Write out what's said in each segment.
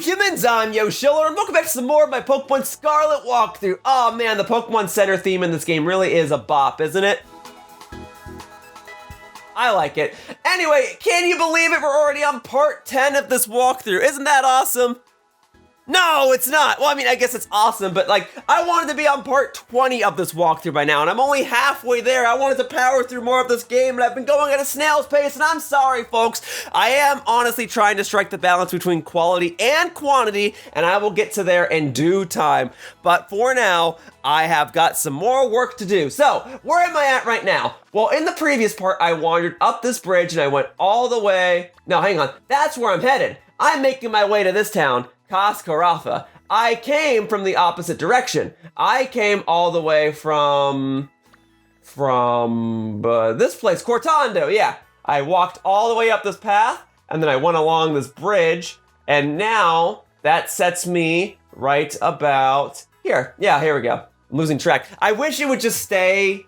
humans, I'm Yoshiller, and welcome back to some more of my Pokemon Scarlet walkthrough. Oh man, the Pokemon Center theme in this game really is a bop, isn't it? I like it. Anyway, can you believe it? We're already on part 10 of this walkthrough. Isn't that awesome? No, it's not. Well, I mean, I guess it's awesome, but like, I wanted to be on part 20 of this walkthrough by now, and I'm only halfway there. I wanted to power through more of this game, and I've been going at a snail's pace, and I'm sorry, folks. I am honestly trying to strike the balance between quality and quantity, and I will get to there in due time. But for now, I have got some more work to do. So, where am I at right now? Well, in the previous part, I wandered up this bridge, and I went all the way... No, hang on. That's where I'm headed. I'm making my way to this town, Casscarafa. I came from the opposite direction. I came all the way from this place, Cortando, yeah. I walked all the way up this path, and then I went along this bridge, and now that sets me right about here. Yeah, here we go. I'm losing track. I wish it would just stay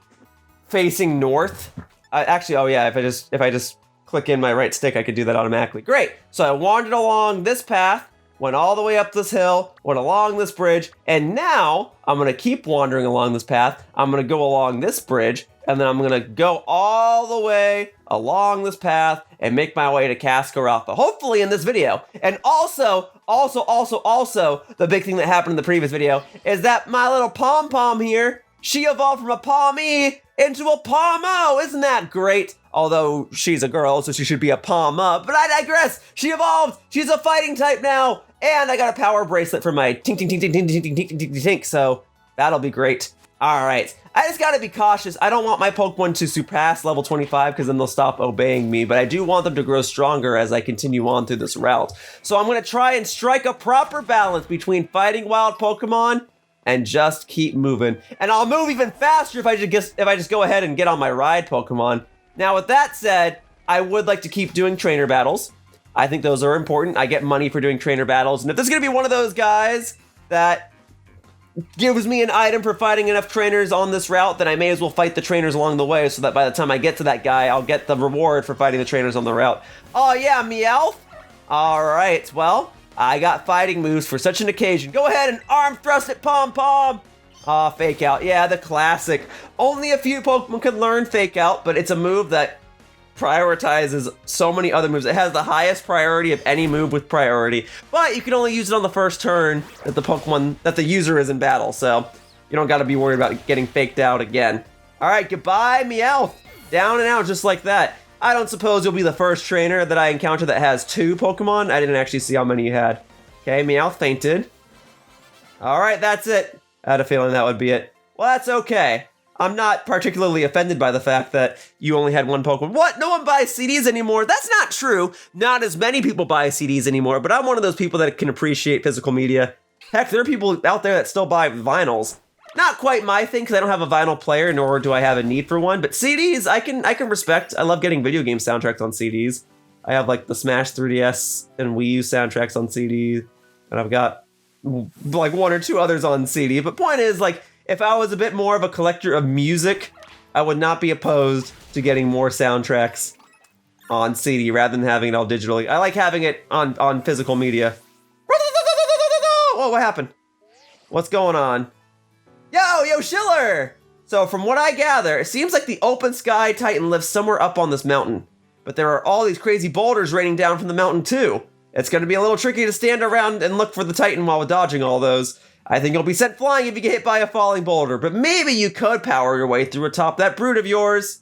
facing north. Actually, oh yeah, if I just click in my right stick, I could do that automatically. Great. So I wandered along this path, went all the way up this hill, went along this bridge, and now I'm gonna keep wandering along this path. I'm gonna go along this bridge, and then I'm gonna go all the way along this path and make my way to Casscarafa, hopefully in this video. And also, the big thing that happened in the previous video is that my little pom-pom here, she evolved from a Palmy into a Palmo. Isn't that great? Although she's a girl, so she should be a Palma, but I digress. She evolved. She's a fighting type now. And I got a power bracelet for my tink, tink, tink, tink, tink, tink, tink, tink, tink, tink, so that'll be great. All right, I just gotta be cautious. I don't want my Pokemon to surpass level 25 because then they'll stop obeying me, but I do want them to grow stronger as I continue on through this route. So I'm gonna try and strike a proper balance between fighting wild Pokemon and just keep moving. And I'll move even faster if I just go ahead and get on my ride Pokemon. Now, with that said, I would like to keep doing trainer battles. I think those are important. I get money for doing trainer battles. And if this is going to be one of those guys that gives me an item for fighting enough trainers on this route, then I may as well fight the trainers along the way so that by the time I get to that guy, I'll get the reward for fighting the trainers on the route. Oh, yeah, Meowth? All right, well, I got fighting moves for such an occasion. Go ahead and arm thrust it, Pom-Pom. Aw, Fake Out. Yeah, the classic. Only a few Pokemon can learn Fake Out, but it's a move that prioritizes so many other moves. It has the highest priority of any move with priority, but you can only use it on the first turn that the user is in battle, so you don't gotta be worried about getting faked out again. All right, goodbye, Meowth. Down and out just like that. I don't suppose you'll be the first trainer that I encounter that has 2 Pokemon. I didn't actually see how many you had. Okay, Meowth fainted. All right, that's it. I had a feeling that would be it. Well, that's okay. I'm not particularly offended by the fact that you only had 1 Pokemon. What? No one buys CDs anymore? That's not true. Not as many people buy CDs anymore, but I'm one of those people that can appreciate physical media. Heck, there are people out there that still buy vinyls. Not quite my thing, because I don't have a vinyl player, nor do I have a need for one, but CDs, I can respect. I love getting video game soundtracks on CDs. I have like the Smash 3DS and Wii U soundtracks on CDs, and I've got like 1 or 2 others on CD, but point is, like, if I was a bit more of a collector of music, I would not be opposed to getting more soundtracks on CD rather than having it all digitally. I like having it on physical media. Whoa, what happened? What's going on? Yo, Yoshiller! So from what I gather, it seems like the Open Sky Titan lives somewhere up on this mountain. But there are all these crazy boulders raining down from the mountain too. It's going to be a little tricky to stand around and look for the Titan while dodging all those. I think you'll be sent flying if you get hit by a falling boulder, but maybe you could power your way through atop that brood of yours.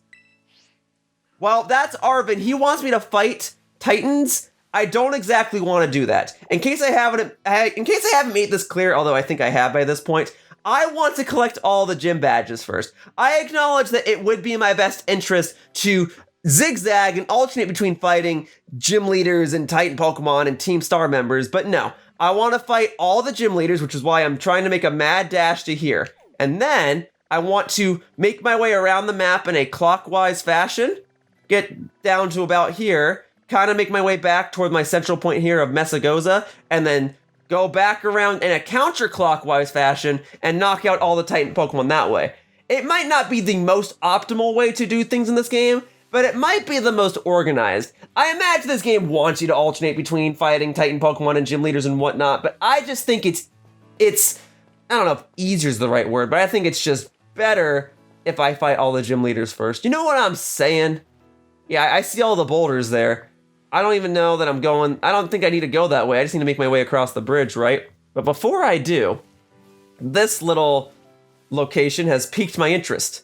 Well, that's Arvin. He wants me to fight Titans. I don't exactly want to do that. In case I haven't made this clear, although I think I have by this point, I want to collect all the gym badges first. I acknowledge that it would be in my best interest to zigzag and alternate between fighting gym leaders and Titan Pokemon and Team Star members, but no. I want to fight all the gym leaders, which is why I'm trying to make a mad dash to here. And then I want to make my way around the map in a clockwise fashion, get down to about here, kind of make my way back toward my central point here of Mesagoza, and then go back around in a counterclockwise fashion and knock out all the Titan Pokemon that way. It might not be the most optimal way to do things in this game, but it might be the most organized. I imagine this game wants you to alternate between fighting Titan Pokemon and gym leaders and whatnot, but I just think it's I don't know if easier is the right word, but I think it's just better if I fight all the gym leaders first. You know what I'm saying? Yeah, I see all the boulders there. I don't even know that I'm going, I don't think I need to go that way. I just need to make my way across the bridge, right? But before I do, this little location has piqued my interest.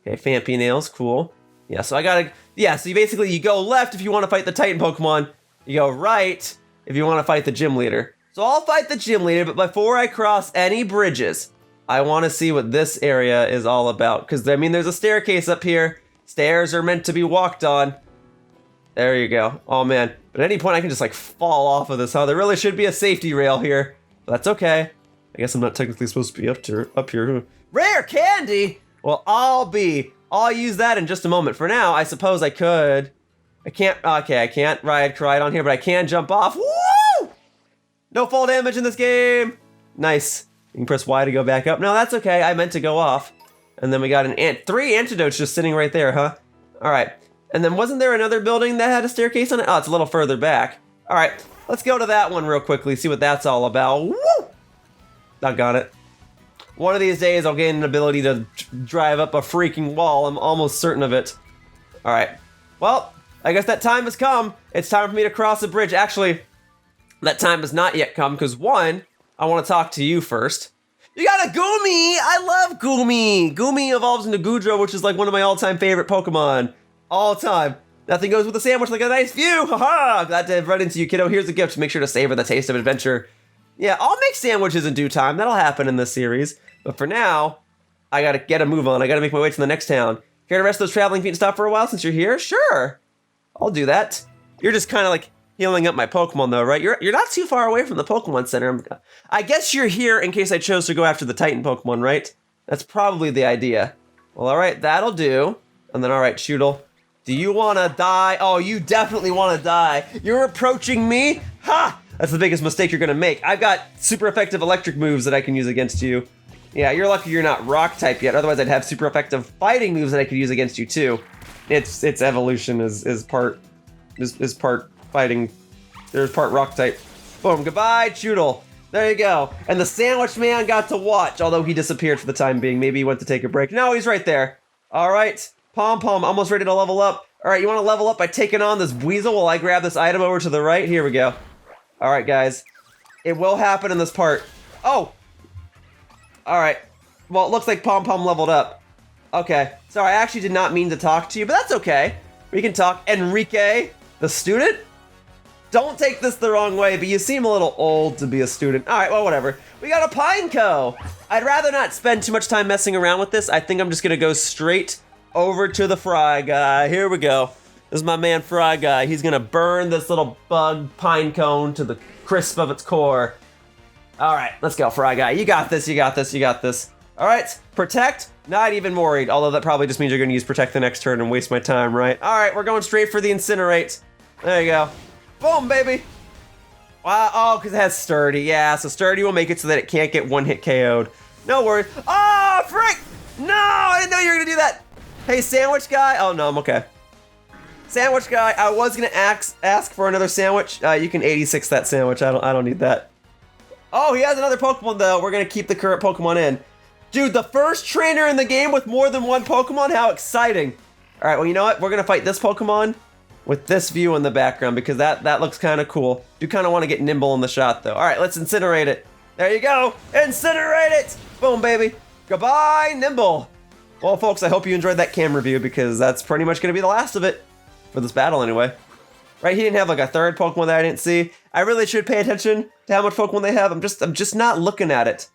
Okay, Phanpy nails, cool. Yeah, so so you go left if you want to fight the Titan Pokemon. You go right if you want to fight the gym leader. So I'll fight the gym leader, but before I cross any bridges, I want to see what this area is all about. Because, I mean, there's a staircase up here. Stairs are meant to be walked on. There you go. Oh, man. But at any point, I can just, like, fall off of this, huh? There really should be a safety rail here. But that's okay. I guess I'm not technically supposed to be up here. Rare candy? Well, I'll use that in just a moment. For now, I suppose I could. I can't ride on here, but I can jump off. Woo! No fall damage in this game. Nice. You can press Y to go back up. No, that's okay. I meant to go off. And then we got three antidotes just sitting right there, huh? All right. And then wasn't there another building that had a staircase on it? Oh, it's a little further back. All right. Let's go to that one real quickly, see what that's all about. Woo! Doggone it. One of these days, I'll gain an ability to drive up a freaking wall. I'm almost certain of it. All right. Well, I guess that time has come. It's time for me to cross the bridge. Actually, that time has not yet come because, one, I want to talk to you first. You got a Goomy! I love Goomy! Goomy evolves into Goodra, which is like one of my all-time favorite Pokemon. All time. Nothing goes with a sandwich like a nice view! Haha! Glad to have run into you, kiddo. Here's a gift. Make sure to savor the taste of adventure. Yeah, I'll make sandwiches in due time. That'll happen in this series. But for now, I gotta get a move on. I gotta make my way to the next town. Care to rest those traveling feet and stop for a while since you're here? Sure! I'll do that. You're just kind of like healing up my Pokemon though, right? You're not too far away from the Pokemon Center. I guess you're here in case I chose to go after the Titan Pokemon, right? That's probably the idea. Well, alright, that'll do. And then, alright, Shootle. Do you want to die? Oh, you definitely want to die. You're approaching me? Ha! That's the biggest mistake you're going to make. I've got super effective electric moves that I can use against you. Yeah, you're lucky you're not rock type yet. Otherwise, I'd have super effective fighting moves that I could use against you too. Its evolution is part fighting. There's part rock type. Boom, goodbye, Shootle. There you go. And the Sandwich Man got to watch, although he disappeared for the time being. Maybe he went to take a break. No, he's right there. All right, Pom Pom, almost ready to level up. All right, you want to level up by taking on this Weasel while I grab this item over to the right? Here we go. All right, guys. It will happen in this part. Oh! All right. Well, it looks like Pom Pom leveled up. Okay. Sorry, I actually did not mean to talk to you, but that's okay. We can talk. Enrique, the student? Don't take this the wrong way, but you seem a little old to be a student. All right, well, whatever. We got a Pineco. I'd rather not spend too much time messing around with this. I think I'm just going to go straight over to the Fry guy. Here we go. This is my man Fry guy. He's going to burn this little bug pine cone to the crisp of its core. All right, let's go, Fry guy. You got this, you got this, you got this. All right, Protect. Not even worried, although that probably just means you're going to use Protect the next turn and waste my time, right? All right, we're going straight for the Incinerate. There you go. Boom, baby. Wow, oh, because it has Sturdy. Yeah, so Sturdy will make it so that it can't get one-hit KO'd. No worries. Oh, frick! No, I didn't know you were going to do that. Hey, Sandwich guy. Oh, no, I'm okay. Sandwich guy, I was going to ask for another sandwich. You can 86 that sandwich. I don't need that. Oh, he has another Pokemon, though. We're going to keep the current Pokemon in. Dude, the first trainer in the game with more than one Pokemon? How exciting. All right, well, you know what? We're going to fight this Pokemon with this view in the background because that looks kind of cool. Do kind of want to get nimble in the shot, though. All right, let's Incinerate it. There you go. Incinerate it. Boom, baby. Goodbye, Nimble. Well, folks, I hope you enjoyed that camera view because that's pretty much going to be the last of it for this battle anyway. Right, he didn't have like a third Pokemon that I didn't see. I really should pay attention to how much Pokemon they have. I'm just not looking at it.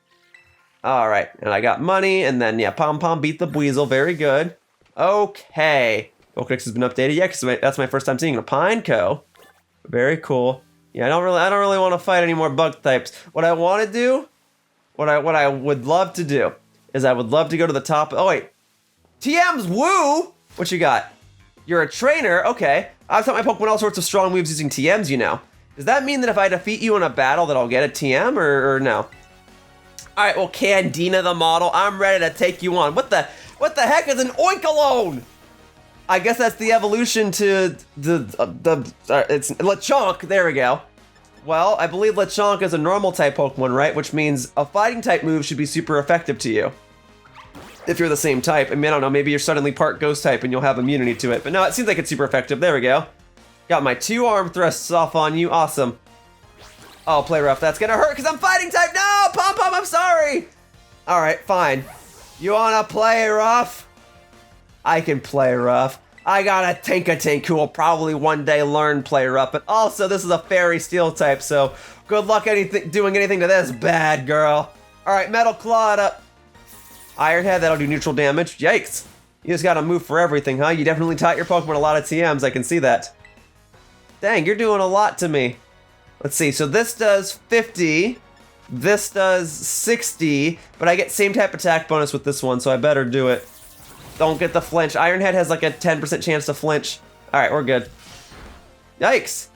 All right, and I got money, and then, yeah, Pom Pom beat the Weasel. Very good. Okay. Pokedex has been updated. Yeah, because that's my first time seeing a Pineco. Very cool. Yeah, I don't really want to fight any more bug types. What I want to do, what I would love to do, is I would love to go to the top. Oh, wait. TM's Woo? What you got? You're a trainer? Okay. I've taught my Pokemon all sorts of strong moves using TMs, you know. Does that mean that if I defeat you in a battle that I'll get a TM, or no? Alright, well, Candina the model, I'm ready to take you on. What the heck is an Oinkalone? I guess that's the evolution to it's Lechonk. There we go. Well, I believe Lechonk is a normal type Pokemon, right? Which means a fighting type move should be super effective to you. If you're the same type. I mean, I don't know, maybe you're suddenly part ghost type and you'll have immunity to it. But no, it seems like it's super effective. There we go. Got my 2 arm thrusts off on you. Awesome. Oh, play rough. That's gonna hurt because I'm fighting type. No, Pom Pom, I'm sorry. All right, fine. You wanna play rough? I can play rough. I got a Tinkatinka who will probably one day learn play rough, but also this is a fairy steel type, so good luck doing anything to this bad girl. All right, Metal Claw up. Iron Head, that'll do neutral damage. Yikes. You just gotta move for everything, huh? You definitely taught your Pokemon a lot of TMs, I can see that. Dang, you're doing a lot to me. Let's see, so this does 50, this does 60, but I get same type attack bonus with this one, so I better do it. Don't get the flinch. Iron Head has like a 10% chance to flinch. All right, we're good. Yikes.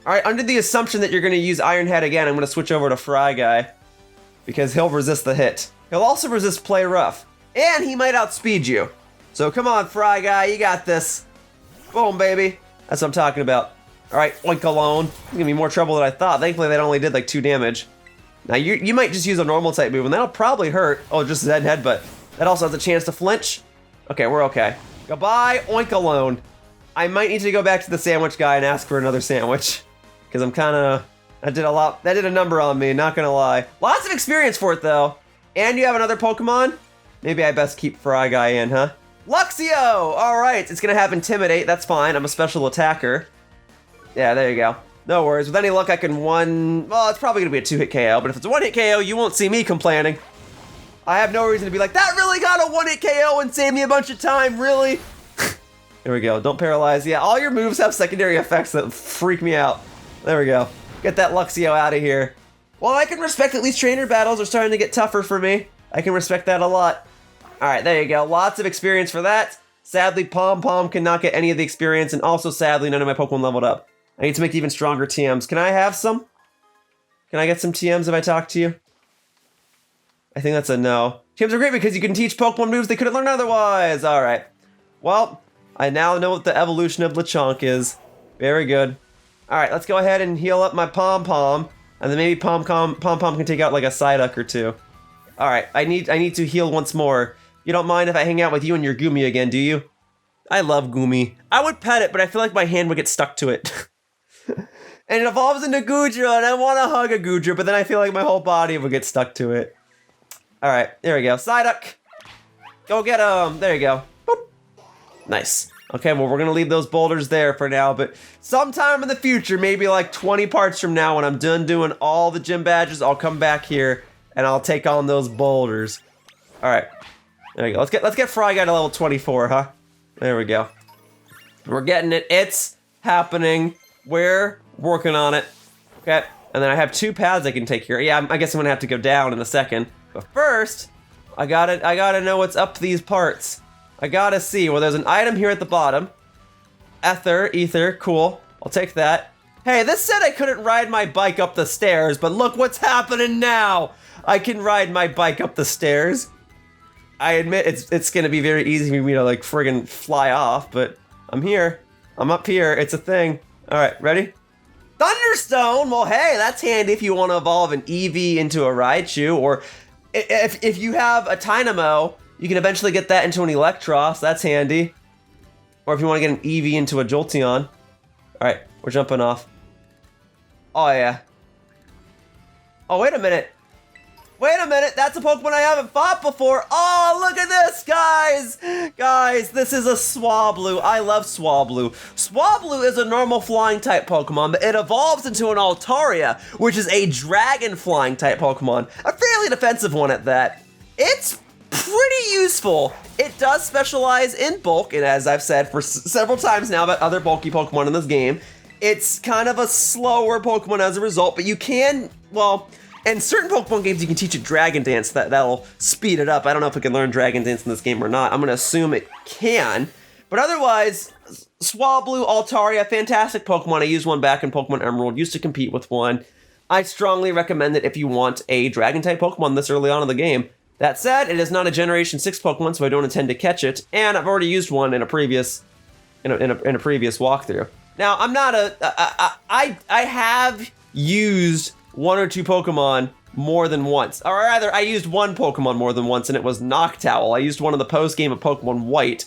All right, under the assumption that you're gonna use Iron Head again, I'm gonna switch over to Fry Guy because he'll resist the hit. He'll also resist Play Rough, and he might outspeed you. So come on, Fry Guy, you got this. Boom, baby. That's what I'm talking about. All right, Oink alone. It's gonna be more trouble than I thought. Thankfully, that only did like 2 damage. Now, you might just use a normal type move, and that'll probably hurt. Oh, just Zen Headbutt. That also has a chance to flinch. Okay, we're okay. Goodbye, Oink alone. I might need to go back to the sandwich guy and ask for another sandwich. Because I'm kinda... that did a number on me, not gonna lie. Lots of experience for it, though. And you have another Pokemon? Maybe I best keep Fry Guy in, huh? Luxio! Alright, it's gonna have Intimidate, that's fine. I'm a special attacker. Yeah, there you go. No worries. With any luck, I can well, it's probably gonna be a 2-hit KO, but if it's a 1-hit KO, you won't see me complaining. I have no reason to be like, that really got a 1-hit KO and saved me a bunch of time, really? There we go, don't paralyze. Yeah, all your moves have secondary effects that freak me out. There we go. Get that Luxio out of here. Well, I can respect at least trainer battles are starting to get tougher for me. I can respect that a lot. All right, there you go. Lots of experience for that. Sadly, Pom Pom cannot get any of the experience, and also sadly, none of my Pokemon leveled up. I need to make even stronger TMs. Can I have some? Can I get some TMs if I talk to you? I think that's a no. TMs are great because you can teach Pokemon moves they couldn't learn otherwise. All right. Well, I now know what the evolution of Lechonk is. Very good. All right, let's go ahead and heal up my Pom Pom, and then maybe Pom Pom can take out like a Psyduck or 2. All right, I need to heal once more. You don't mind if I hang out with you and your Goomy again, do you? I love Goomy. I would pet it, but I feel like my hand would get stuck to it. And it evolves into Goodra, and I want to hug a Goodra, but then I feel like my whole body would get stuck to it. All right, there we go. Psyduck. Go get him. There you go. Boop. Nice. Okay, well, we're going to leave those boulders there for now, but sometime in the future, maybe like 20 parts from now, when I'm done doing all the gym badges, I'll come back here, and I'll take on those boulders. All right. There you go. Let's get Fry Guy to level 24, huh? There we go. We're getting it. It's happening. We're working on it. Okay. And then I have 2 paths I can take here. Yeah, I guess I'm gonna have to go down in a second. But first, I gotta know what's up these parts. I gotta see. Well, there's an item here at the bottom. Ether, cool. I'll take that. Hey, this said I couldn't ride my bike up the stairs, but look what's happening now. I can ride my bike up the stairs. I admit it's gonna be very easy for me to like friggin' fly off, but I'm here. I'm up here. It's a thing. All right, ready? Thunderstone! Well, hey, that's handy if you want to evolve an Eevee into a Raichu, or if you have a Tynamo, you can eventually get that into an Electros. That's handy. Or if you want to get an Eevee into a Jolteon. All right, we're jumping off. Oh, yeah. Oh, wait a minute. Wait a minute, that's a Pokemon I haven't fought before. Oh, look at this, guys. Guys, this is a Swablu. I love Swablu. Swablu is a normal flying type Pokemon, but it evolves into an Altaria, which is a dragon flying type Pokemon. A fairly defensive one at that. It's pretty useful. It does specialize in bulk, and as I've said for several times now about other bulky Pokemon in this game, it's kind of a slower Pokemon as a result, but you can, well, in certain Pokemon games, you can teach it Dragon Dance. That'll speed it up. I don't know if it can learn Dragon Dance in this game or not. I'm going to assume it can. But otherwise, Swablu, Altaria, fantastic Pokemon. I used one back in Pokemon Emerald. Used to compete with one. I strongly recommend it if you want a Dragon-type Pokemon this early on in the game. That said, it is not a Generation 6 Pokemon, so I don't intend to catch it. And I've already used one in a previous in a previous walkthrough. Now, I'm not I have used 1 or 2 Pokemon more than once. Or rather, I used 1 Pokemon more than once, and it was Noctowl. I used one in the post-game of Pokemon White,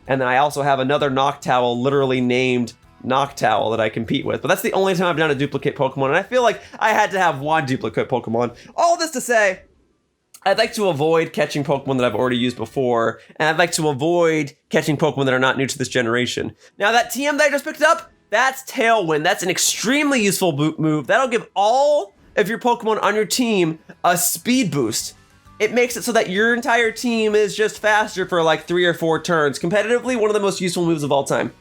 and then I also have another Noctowl literally named Noctowl that I compete with. But that's the only time I've done a duplicate Pokemon, and I feel like I had to have 1 duplicate Pokemon. All this to say, I'd like to avoid catching Pokemon that I've already used before, and I'd like to avoid catching Pokemon that are not new to this generation. Now, that TM that I just picked up, that's Tailwind. That's an extremely useful move. That'll give all of your Pokemon on your team a speed boost. It makes it so that your entire team is just faster for like 3 or 4 turns. Competitively, one of the most useful moves of all time.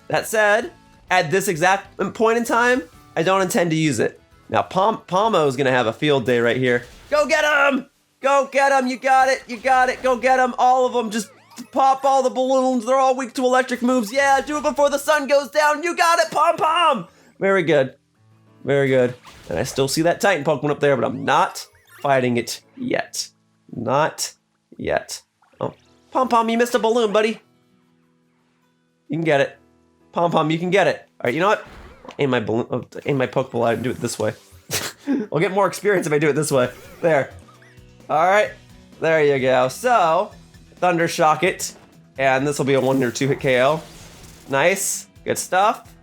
That said, at this exact point in time, I don't intend to use it. Now, Palmo's gonna have a field day right here. Go get him! Go get him! You got it! You got it! Go get him! All of them! Just pop all the balloons. They're all weak to electric moves. Yeah, do it before the sun goes down. You got it, Pom! Very good. Very good. And I still see that Titan Pokemon up there, but I'm not fighting it yet. Not yet. Oh, Pom, you missed a balloon, buddy. You can get it. Pom, you can get it. All right, you know what? Aim my balloon. Aim my Pokeball out and do it this way. I'll get more experience if I do it this way. There. All right. There you go. So, Thunder Shock it, and this will be a 1 or 2 hit KO. Nice. Good stuff.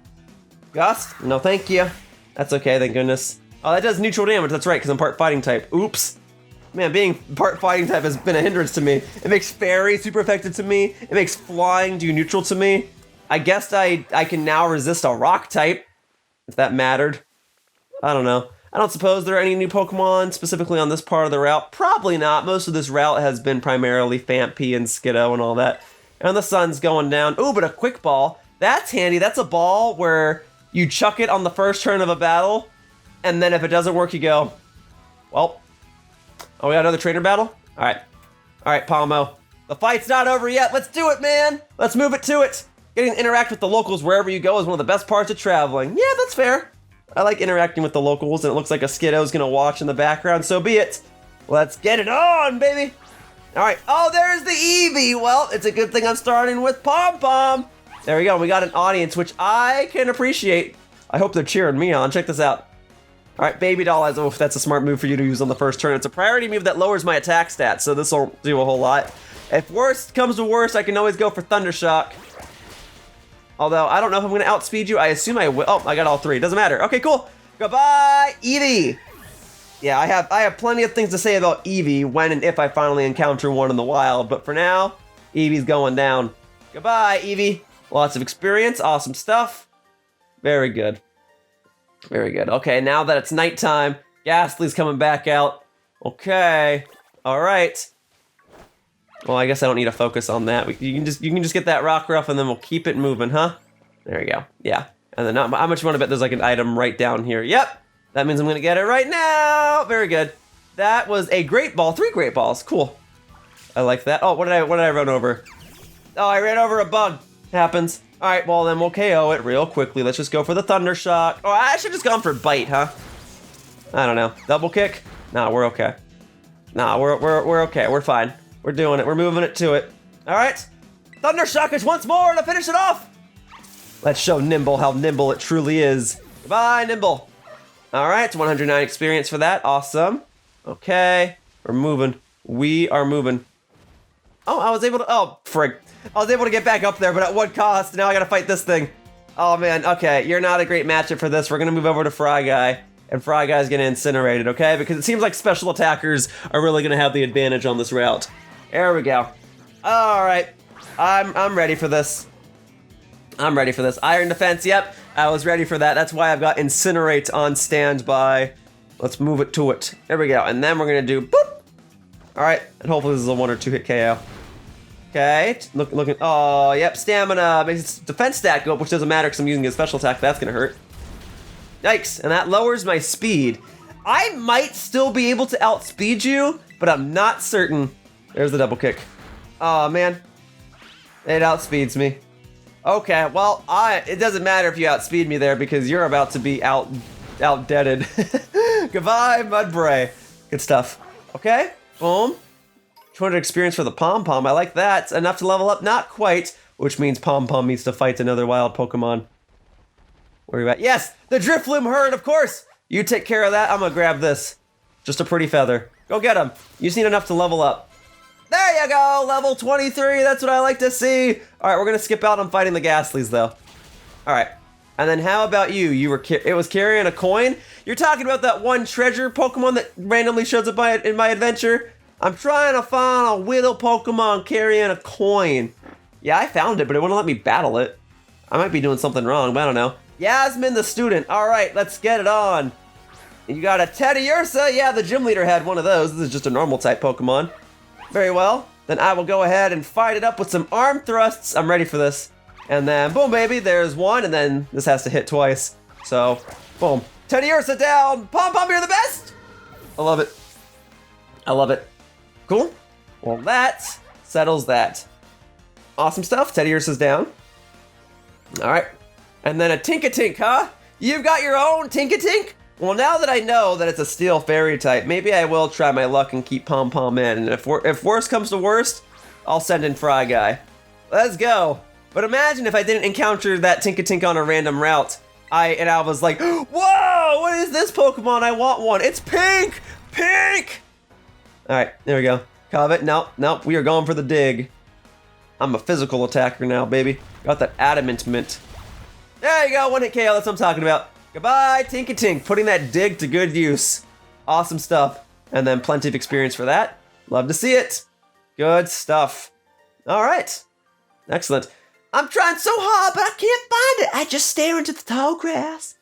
Gust? No, thank you. That's okay, thank goodness. Oh, that does neutral damage. That's right, because I'm part fighting type. Oops. Man, being part fighting type has been a hindrance to me. It makes Fairy super effective to me. It makes Flying do neutral to me. I guess I can now resist a Rock type, if that mattered. I don't know. I don't suppose there are any new Pokemon specifically on this part of the route. Probably not. Most of this route has been primarily Phanpy and Skiddo and all that. And the sun's going down. Ooh, but a Quick Ball. That's handy. That's a ball where you chuck it on the first turn of a battle, and then if it doesn't work, you go, well, oh, we got another trainer battle? All right, Palmo. The fight's not over yet. Let's do it, man. Let's move it to it. Getting to interact with the locals wherever you go is one of the best parts of traveling. Yeah, that's fair. I like interacting with the locals, and it looks like a Skiddo's gonna watch in the background, so be it. Let's get it on, baby. All right, oh, there's the Eevee. Well, it's a good thing I'm starting with Pom. There we go, we got an audience, which I can appreciate. I hope they're cheering me on. Check this out. All right, Baby Doll has, oh, that's a smart move for you to use on the first turn. It's a priority move that lowers my attack stats, so this will do a whole lot. If worst comes to worst, I can always go for Thunder Shock. Although, I don't know if I'm gonna outspeed you. I assume I will. Oh, I got all 3. Doesn't matter. Okay, cool. Goodbye, Eevee. Yeah, I have plenty of things to say about Eevee when and if I finally encounter one in the wild. But for now, Eevee's going down. Goodbye, Eevee. Lots of experience. Awesome stuff. Very good. Very good. Okay, now that it's nighttime, Gastly's coming back out. Okay. All right. Well, I guess I don't need to focus on that. You can just get that Rockruff, and then we'll keep it moving, huh? There you go. Yeah. And then how much you want to bet there's like an item right down here? Yep. That means I'm gonna get it right now. Very good. That was a Great Ball. 3 Great Balls. Cool. I like that. Oh, what did I run over? Oh, I ran over a bug. Happens. All right. Well, then we'll KO it real quickly. Let's just go for the Thunder Shock. Oh, I should have just gone for Bite, huh? I don't know. Double kick? Nah, we're okay. Nah, we're okay. We're fine. We're doing it. We're moving it to it. All right. Thunder Shock is once more to finish it off. Let's show Nimble how nimble it truly is. Goodbye, Nimble. All right. 109 experience for that. Awesome. Okay. We're moving. We are moving. Oh, I was able to... Oh, frig. I was able to get back up there, but at what cost? Now I got to fight this thing. Oh, man. Okay. You're not a great matchup for this. We're going to move over to Fry Guy. And Fry Guy's going to incinerate it, okay? Because it seems like special attackers are really going to have the advantage on this route. There we go. All right. I'm ready for this. I'm ready for this. Iron Defense, yep. I was ready for that. That's why I've got Incinerate on standby. Let's move it to it. There we go. And then we're going to do boop. All right. And hopefully this is a 1 or 2 hit KO. Okay. Looking. Oh, yep. Stamina makes its defense stat go up, which doesn't matter because I'm using a special attack. That's going to hurt. Yikes. And that lowers my speed. I might still be able to outspeed you, but I'm not certain. There's the double kick. Oh, man. It outspeeds me. Okay, well, it doesn't matter if you outspeed me there because you're about to be outdeaded. Goodbye, Mudbray. Good stuff. Okay, boom. 200 experience for the Pom-Pom. I like that. Enough to level up? Not quite. which means Pom Pom needs to fight another wild Pokemon. Where are you at? Yes, the Drifloon herd, of course. You take care of that. I'm gonna grab this. Just a pretty feather. Go get him. You just need enough to level up. There you go, level 23. That's what I like to see. All right, we're gonna skip out on fighting the Ghastlys though. All right, and then how about you? It was carrying a coin. You're talking about that one treasure Pokemon that randomly shows up in my adventure. I'm trying to find a Whittle Pokemon carrying a coin. Yeah, I found it, but it wouldn't let me battle it. I might be doing something wrong, but I don't know. Yasmin the student. All right, let's get it on. You got a Teddiursa. Yeah, the gym leader had one of those. This is just a normal type Pokemon. Very well. Then I will go ahead and fight it up with some arm thrusts. I'm ready for this. And then, boom, baby, there's one. And then this has to hit twice. So, boom. Teddiursa down. Pom Pom, you're the best. I love it. I love it. Cool. Well, that settles that. Awesome stuff. Teddiursa's down. All right. And then a Tinkatink, huh? You've got your own Tinkatink? Well, now that I know that it's a Steel Fairy type, maybe I will try my luck and keep Pom Pom in. And if worst comes to worst, I'll send in Fry Guy. Let's go. But imagine if I didn't encounter that Tinkatink on a random route. And I was like, whoa, what is this Pokemon? I want one. It's pink! Pink! All right, there we go. Covet, nope, we are going for the dig. I'm a physical attacker now, baby. Got that adamant mint. There you go, one hit KO, that's what I'm talking about. Goodbye, Tinkatink, putting that dig to good use. Awesome stuff. And then plenty of experience for that. Love to see it. Good stuff. All right, excellent. I'm trying so hard, but I can't find it. I just stare into the tall grass.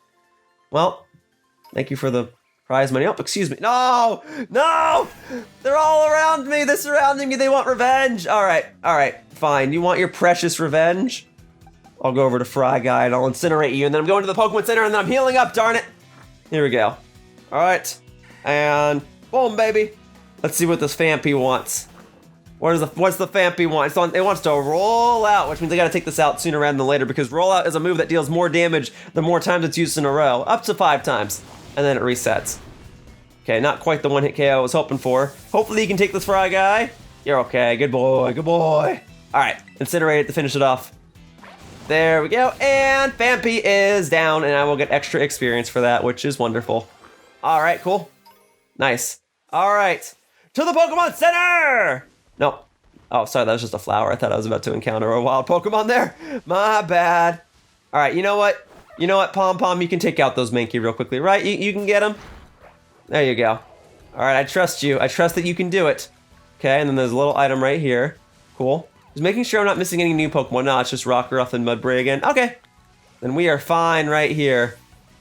Well, thank you for the prize money. Oh, excuse me. No! No! They're all around me. They're surrounding me. They want revenge. All right, fine. You want your precious revenge? I'll go over to Fry Guy and I'll incinerate you, and then I'm going to the Pokemon Center and then I'm healing up, darn it. Here we go. All right, and boom, baby. Let's see what this Phanpy wants. What's the Phanpy want? It wants to roll out, which means I gotta take this out sooner rather than later because roll out is a move that deals more damage the more times it's used in a row, up to 5 times, and then it resets. Okay, not quite the one hit KO I was hoping for. Hopefully you can take this Fry Guy. You're okay, good boy, good boy. All right, incinerate it to finish it off. There we go, and Phanpy is down, and I will get extra experience for that, which is wonderful. All right, cool. Nice. All right, to the Pokemon Center! No. Oh, sorry, that was just a flower. I thought I was about to encounter a wild Pokemon there. My bad. All right, you know what? You know what, Pom Pom? You can take out those Mankey real quickly, right? You can get them. There you go. All right, I trust you. I trust that you can do it. Okay, and then there's a little item right here. Cool. Just making sure I'm not missing any new Pokemon. No, it's just Rockruff and Mudbray again. Okay. Then we are fine right here.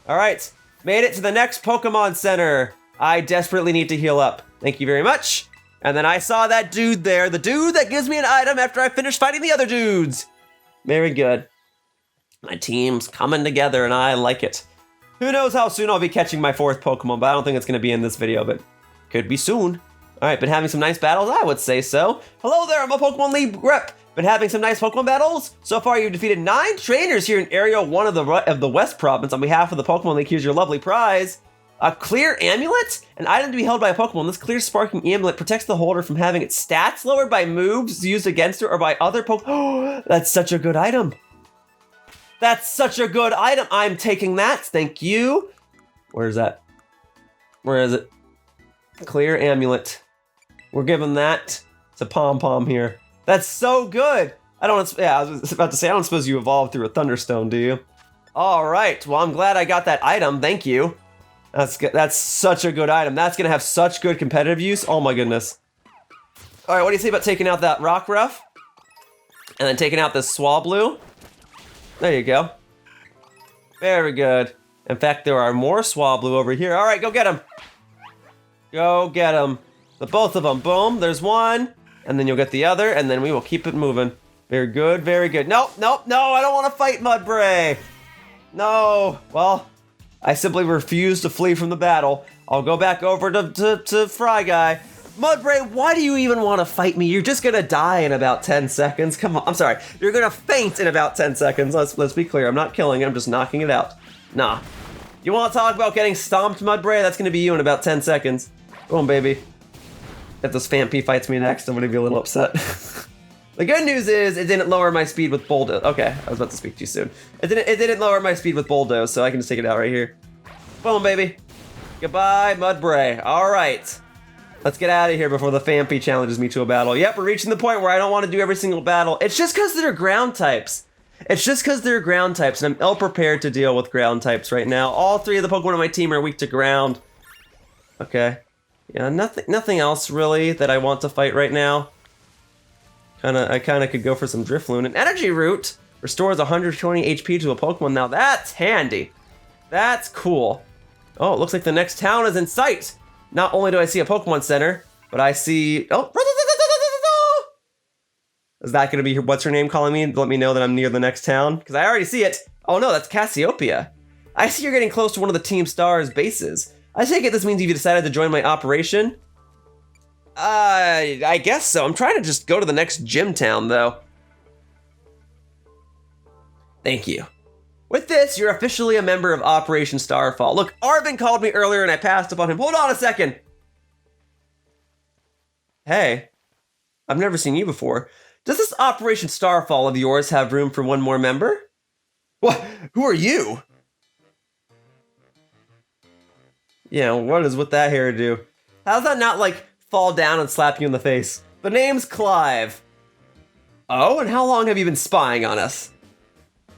All right. Made it to the next Pokemon Center. I desperately need to heal up. Thank you very much. And then I saw that dude there. The dude that gives me an item after I finish fighting the other dudes. Very good. My team's coming together and I like it. Who knows how soon I'll be catching my 4th Pokemon, but I don't think it's going to be in this video, but could be soon. All right, been having some nice battles? I would say so. Hello there, I'm a Pokemon League rep. Been having some nice Pokemon battles? So far, you've defeated 9 trainers here in Area 1 of the West Province. On behalf of the Pokemon League, here's your lovely prize. A clear amulet? An item to be held by a Pokemon. This clear sparking amulet protects the holder from having its stats lowered by moves used against it or by other Pokemon. Oh, that's such a good item. That's such a good item. I'm taking that. Thank you. Where is that? Where is it? Clear amulet. We're giving that to Pom Pom here. That's so good. I was about to say, I don't suppose you evolved through a Thunderstone, do you? All right. Well, I'm glad I got that item. Thank you. That's good. That's such a good item. That's going to have such good competitive use. Oh, my goodness. All right. What do you say about taking out that Rockruff? And then taking out this Swablu? There you go. Very good. In fact, there are more Swablu over here. All right. Go get them. Go get them. The both of them. Boom. There's one. And then you'll get the other. And then we will keep it moving. Very good. Very good. Nope. Nope. No. I don't want to fight Mudbray. No. Well, I simply refuse to flee from the battle. I'll go back over to Fry Guy. Mudbray, why do you even want to fight me? You're just going to die in about 10 seconds. Come on. I'm sorry. You're going to faint in about 10 seconds. Let's be clear. I'm not killing it. I'm just knocking it out. Nah. You want to talk about getting stomped, Mudbray? That's going to be you in about 10 seconds. Boom, baby. If this Phanpy fights me next, I'm going to be a little upset. The good news is it didn't lower my speed with Bulldoze. Okay, I was about to speak too soon. It didn't lower my speed with Bulldoze, so I can just take it out right here. Boom, baby. Goodbye, Mudbray. All right. Let's get out of here before the Phanpy challenges me to a battle. Yep, we're reaching the point where I don't want to do every single battle. It's just because they're ground types. It's just because they're ground types, and I'm ill-prepared to deal with ground types right now. All 3 of the Pokemon on my team are weak to ground. Okay. Yeah, nothing else really that I want to fight right now. I kinda could go for some Drifloon. An Energy Root restores 120 HP to a Pokemon. Now that's handy. That's cool. Oh, it looks like the next town is in sight. Not only do I see a Pokemon Center, but I see... Oh! Is that going to be what's her name calling me to let me know that I'm near the next town? Because I already see it. Oh no, that's Cassiopeia. I see you're getting close to one of the Team Star's bases. I take it this means you've decided to join my operation? I guess so. I'm trying to just go to the next gym town, though. Thank you. With this, you're officially a member of Operation Starfall. Look, Arvin called me earlier and I passed up on him. Hold on a second. Hey, I've never seen you before. Does this Operation Starfall of yours have room for one more member? What? Who are you? Yeah, what is with that hairdo? How's that not, like, fall down and slap you in the face? The name's Clive. Oh, and how long have you been spying on us?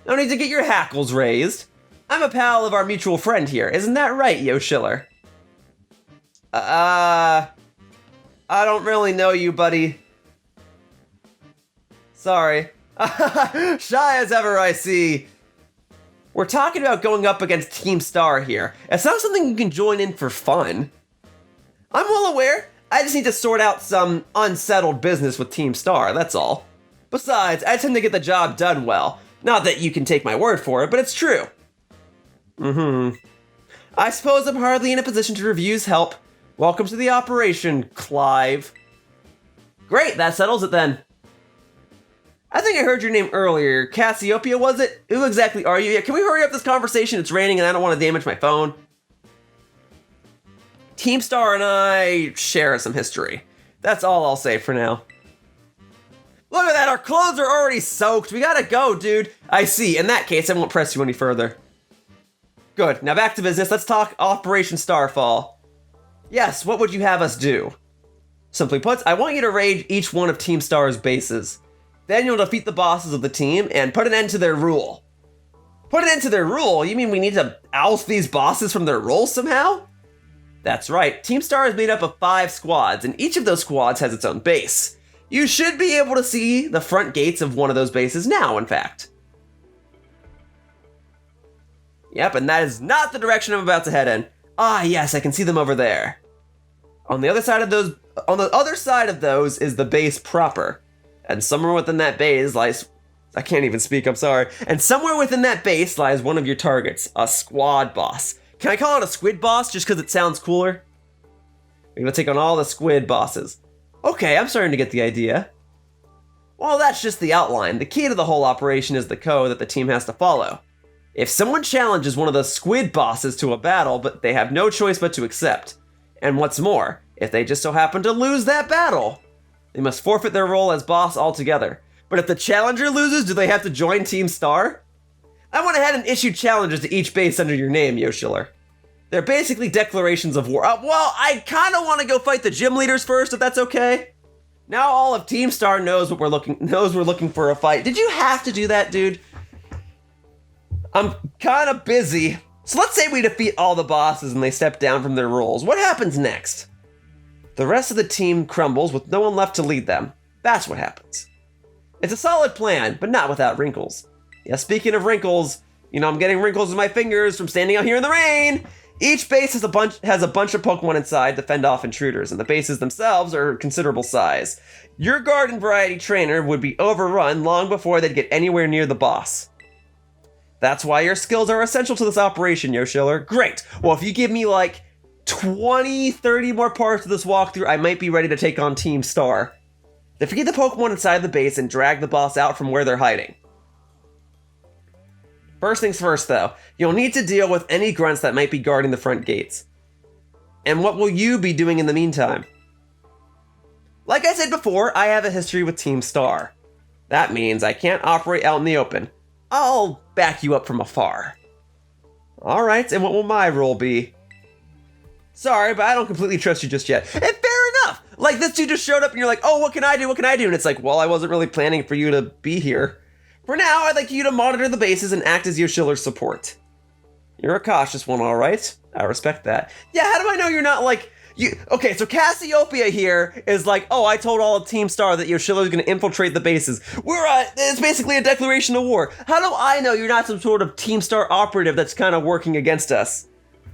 No need to get your hackles raised. I'm a pal of our mutual friend here. Isn't that right, Yoshiller? I don't really know you, buddy. Sorry. Shy as ever, I see. We're talking about going up against Team Star here. It's not something you can join in for fun. I'm well aware. I just need to sort out some unsettled business with Team Star, that's all. Besides, I tend to get the job done well. Not that you can take my word for it, but it's true. I suppose I'm hardly in a position to refuse help. Welcome to the operation, Clive. Great, that settles it then. I think I heard your name earlier. Cassiopeia, was it? Who exactly are you? Yeah, can we hurry up this conversation? It's raining and I don't want to damage my phone. Team Star and I share some history. That's all I'll say for now. Look at that, our clothes are already soaked. We gotta go, dude. I see. In that case, I won't press you any further. Good, now back to business. Let's talk Operation Starfall. Yes, what would you have us do? Simply put, I want you to raid each one of Team Star's bases. Then you'll defeat the bosses of the team and put an end to their rule. Put an end to their rule? You mean we need to oust these bosses from their roles somehow? That's right, Team Star is made up of 5 squads, and each of those squads has its own base. You should be able to see the front gates of one of those bases now, in fact. Yep, and that is not the direction I'm about to head in. Ah, yes, I can see them over there. On the other side of those is the base proper. And somewhere within that base lies... I can't even speak, I'm sorry. And somewhere within that base lies one of your targets, a squad boss. Can I call it a squid boss just because it sounds cooler? We're gonna take on all the squid bosses. Okay, I'm starting to get the idea. Well, that's just the outline. The key to the whole operation is the code that the team has to follow. If someone challenges one of the squid bosses to a battle, but they have no choice but to accept. And what's more, if they just so happen to lose that battle, they must forfeit their role as boss altogether. But if the challenger loses, do they have to join Team Star? I went ahead and issued challenges to each base under your name, Yoshiller. They're basically declarations of war. Well, I kind of want to go fight the gym leaders first, if that's okay. Now all of Team Star knows we're looking for a fight. Did you have to do that, dude? I'm kind of busy. So let's say we defeat all the bosses and they step down from their roles. What happens next? The rest of the team crumbles with no one left to lead them. That's what happens. It's a solid plan, but not without wrinkles. Yeah, speaking of wrinkles, you know, I'm getting wrinkles in my fingers from standing out here in the rain. Each base has a bunch of Pokemon inside to fend off intruders, and the bases themselves are considerable size. Your garden variety trainer would be overrun long before they'd get anywhere near the boss. That's why your skills are essential to this operation, Yoshiller. Great. Well, if you give me like 20, 30 more parts of this walkthrough, I might be ready to take on Team Star. Defeat the Pokemon inside the base and drag the boss out from where they're hiding. First things first, though, you'll need to deal with any grunts that might be guarding the front gates. And what will you be doing in the meantime? Like I said before, I have a history with Team Star. That means I can't operate out in the open. I'll back you up from afar. All right, and what will my role be? Sorry, but I don't completely trust you just yet. And fair enough. Like, this dude just showed up and you're like, oh, what can I do? What can I do? And it's like, well, I wasn't really planning for you to be here. For now, I'd like you to monitor the bases and act as Yoshiller's support. You're a cautious one, all right? I respect that. Yeah, how do I know you're not like... Okay, so Cassiopeia here is like, oh, I told all of Team Star that Yoshiller's gonna infiltrate the bases. It's basically a declaration of war. How do I know you're not some sort of Team Star operative that's kind of working against us?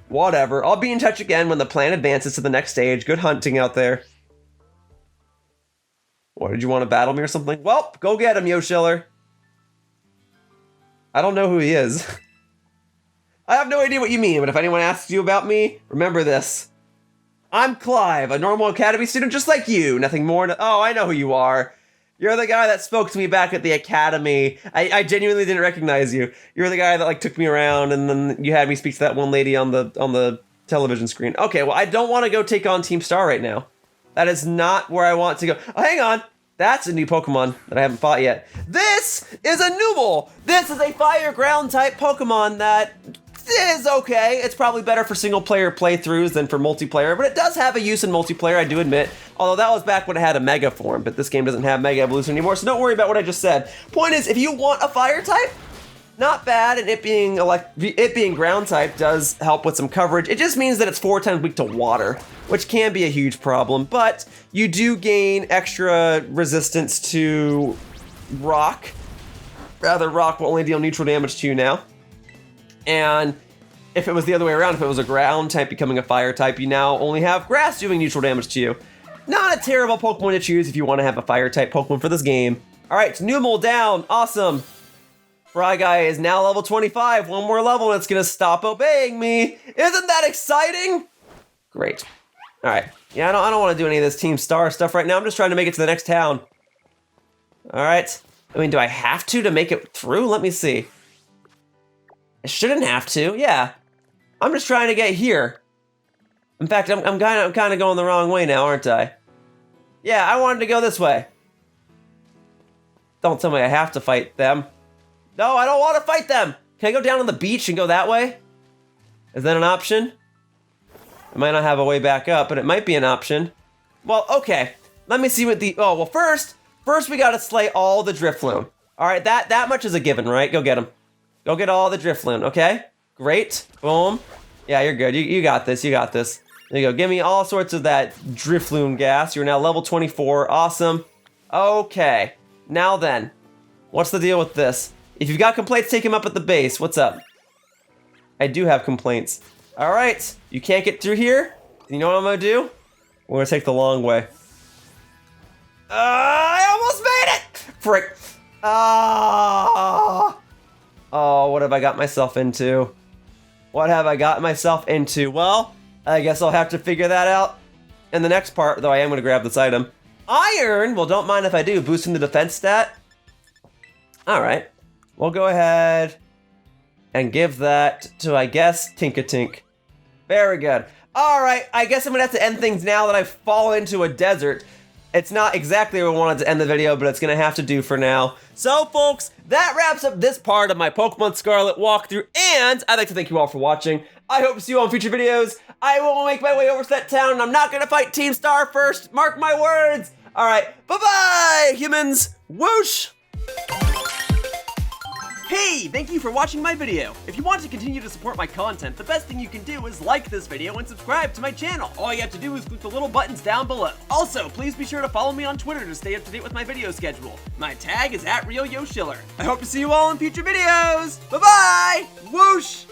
Whatever, I'll be in touch again when the plan advances to the next stage. Good hunting out there. What, did you want to battle me or something? Well, go get him, Yoshiller. I don't know who he is. I have no idea what you mean, but if anyone asks you about me, remember this. I'm Clive, a normal academy student just like you. Nothing more. Oh, I know who you are. You're the guy that spoke to me back at the academy. I genuinely didn't recognize you. You're the guy that like took me around and then you had me speak to that one lady on the television screen. Okay, well, I don't want to go take on Team Star right now. That is not where I want to go. Oh, hang on. That's a new Pokemon that I haven't fought yet. This is a Numel. This is a fire ground type Pokemon that is okay. It's probably better for single player playthroughs than for multiplayer, but it does have a use in multiplayer, I do admit. Although that was back when it had a Mega form, but this game doesn't have Mega Evolution anymore, so don't worry about what I just said. Point is, if you want a fire type, not bad, and it being ground type does help with some coverage. It just means that it's 4 times weak to water, which can be a huge problem, but you do gain extra resistance to rock. Rather, rock will only deal neutral damage to you now. And if it was the other way around, if it was a ground type becoming a fire type, you now only have grass doing neutral damage to you. Not a terrible Pokemon to choose if you want to have a fire type Pokemon for this game. All right, Numel down, awesome. Fry Guy is now level 25, one more level and it's gonna stop obeying me. Isn't that exciting? Great. All right, yeah, I don't want to do any of this Team Star stuff right now. I'm just trying to make it to the next town. All right, I mean, do I have to make it through? Let me see. I shouldn't have to, yeah. I'm just trying to get here. In fact, I'm kind of going the wrong way now, aren't I? Yeah, I wanted to go this way. Don't tell me I have to fight them. No, I don't want to fight them. Can I go down on the beach and go that way? Is that an option? I might not have a way back up, but it might be an option. Well, okay. Let me see what the... Oh, well, first we gotta slay all the Drifloon. All right, that much is a given, right? Go get them. Go get all the Drifloon, okay? Great. Boom. Yeah, you're good. You got this. You got this. There you go. Give me all sorts of that Drifloon gas. You're now level 24. Awesome. Okay. Now then, what's the deal with this? If you've got complaints, take him up at the base. What's up? I do have complaints. All right. You can't get through here? You know what I'm going to do? We're going to take the long way. I almost made it! Frick. Oh, what have I got myself into? What have I got myself into? Well, I guess I'll have to figure that out in the next part, though I am going to grab this item. Iron! Well, don't mind if I do. Boosting the defense stat. All right. We'll go ahead and give that to, I guess, Tinkatink. Very good. All right. I guess I'm going to have to end things now that I've fallen into a desert. It's not exactly where I wanted to end the video, but it's going to have to do for now. So, folks, that wraps up this part of my Pokemon Scarlet walkthrough, and I'd like to thank you all for watching. I hope to see you all in future videos. I will make my way over to that town, and I'm not going to fight Team Star first. Mark my words. All right. Bye-bye, humans. Whoosh. Hey, thank you for watching my video. If you want to continue to support my content, the best thing you can do is like this video and subscribe to my channel. All you have to do is click the little buttons down below. Also, please be sure to follow me on Twitter to stay up to date with my video schedule. My tag is @RealYoshiller. I hope to see you all in future videos. Bye-bye! Whoosh!